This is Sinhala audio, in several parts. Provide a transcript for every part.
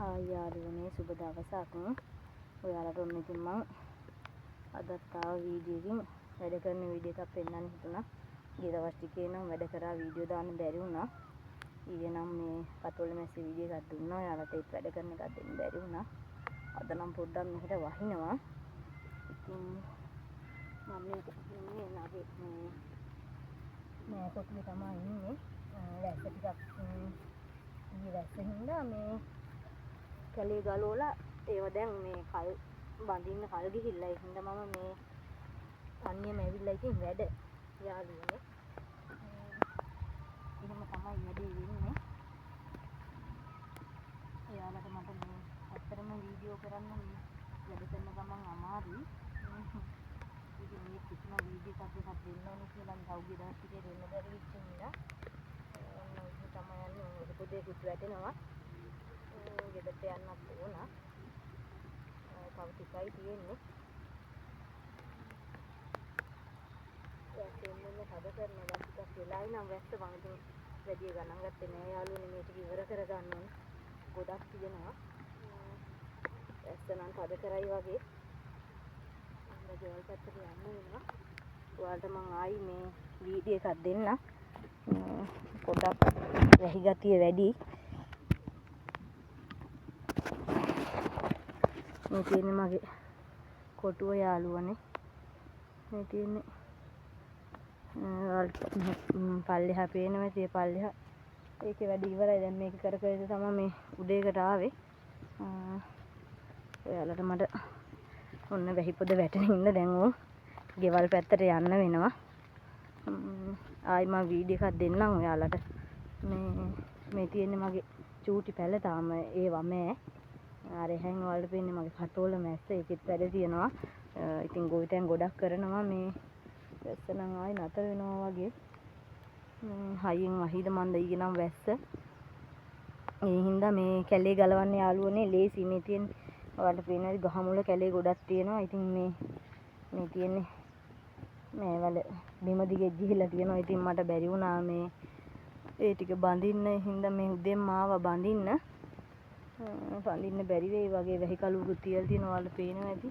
යාළුවනේ සුබ දවසක්. ඔයාලට ඔන්න ඉතින් මම අදත් ආව වීඩියෝ එකකින් වැඩ කරන වීඩියෝ එකක් පෙන්නන්න හිතුණා. ඊයේ දවස් ටිකේ නම් වැඩ කරා වීඩියෝ දාන්න බැරි වුණා. ඊයේ නම් මේ පතොල මැස්සේ වීඩියෝ එකක් දුන්නා. ඔයාලට ඒත් වැඩ කරන එකක් දෙන්න බැරි වුණා. අද නම් පොඩ්ඩක් මෙහෙට වහිනවා. ඉතින් මම මේක ඉන්නේ නගේ මේ කොටුවේ තමයි ඉන්නේ. වැස්ස ටිකක් ඊයේ වැස්ස හින්දා මේ කැලේ ගලවලා ඒව දැන් මේ කල් බඳින්න කල් ගිහිල්ලා ඒ හින්දා මම මේ තනියම ඇවිල්ලා ඉතින් වැඩ යාළුවනේ. එහෙම තමයි වැඩේ වෙන්නේ. එයාලට මට මේ ඇත්තටම වීඩියෝ කරන්න වැඩ කරන ගමන් අමාරුයි. ඉතින් මේ කිසිම වීඩියෝ එකක් දෙන්න ඕනේ කියලා නම් කවුගේ දවස් ටිකේ දෙන්න බැරි වෙච්ච නිසා ඔන්න ඔය තමයි යන්නේ. පොඩේකුත් වැටෙනවා. ගෙදරට යන්නත් ඕන. තව ටිකයි තියෙන්නේ. ඒකෙන්නේ හද කරනවා ටිකක් වෙලායි නම් වැස්ස මම ඉතින් වැඩි ගණන් ගත්තේ නෑ යාළුවනේ මේ ටික ඉවර කරගන්න ඕන. ගොඩක් තියෙනවා. වැස්ස නම් හද කරයි වගේ. අන්න ගෙවල් පැත්තට යන්න වෙනවා. ඔයාලට මම ආයි මේ වීඩියෝ එකක් දෙන්න. පොඩක් වැහි ගතිය වැඩි. මේ තියෙන්නේ මගේ කොටුව යාළුවනේ. මේ තියෙන්නේ පල්ලෙහා පේනවා. ඒ පල්ලෙහා ඒකේ වැඩ ඉවරයි. දැන් මේක කර කර තමයි මේ උඩේකට ආවේ. ඔයාලට මට ඔන්න වැහි පොද වැටෙන ඉන්න දැන් ඕ ගෙවල් පැත්තට යන්න වෙනවා. ආයි මම වීඩියෝ එකක් දෙන්නම් ඔයාලට. මේ තියෙන්නේ මගේ චූටි පැල තාම ඒවා මෑ. අර එහෙන් වලට පේන්නේ මගේ කටෝල මැස්ස. ඒකෙත් වැඩ තියෙනවා. ඉතින් ගොවිතැන් ගොඩක් කරනවා. මේ වැස්ස නම් ආයි නතර වෙනවා වගේ. හයියෙන් වහිද මන්ද ඊගේ නම් වැස්ස. ඒ හින්දා මේ කැලේ ගලවන්න යාළුවනේ ලේසි. මේ තියෙන ඔයාලට පේනවා ගහ මුල කැලේ ගොඩක් තියෙනවා. ඉතින් මේ තියෙන්නේ මේ වල බිම දිගේ ගිහිල්ලා තියෙනවා. ඉතින් මට බැරි වුණා මේ ඒ ටික බඳින්න. ඒ හින්දා මේ උදෙන්ම ආවා බඳින්න. බඳින්න බැරි වෙයි වගේ වැහි කලුවකුත් තියලා තියෙනවා. ඔයාලට පේනවා ඇති.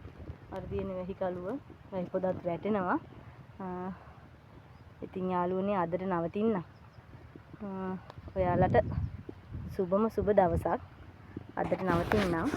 අර තියෙන වැහි කලුව වැහි පොදත් වැටෙනවා. ඉතින් යාළුවනේ අදට නවතින්න. ඔයාලට සුබම සුබ දවසක්. අදට නවතින්නම්.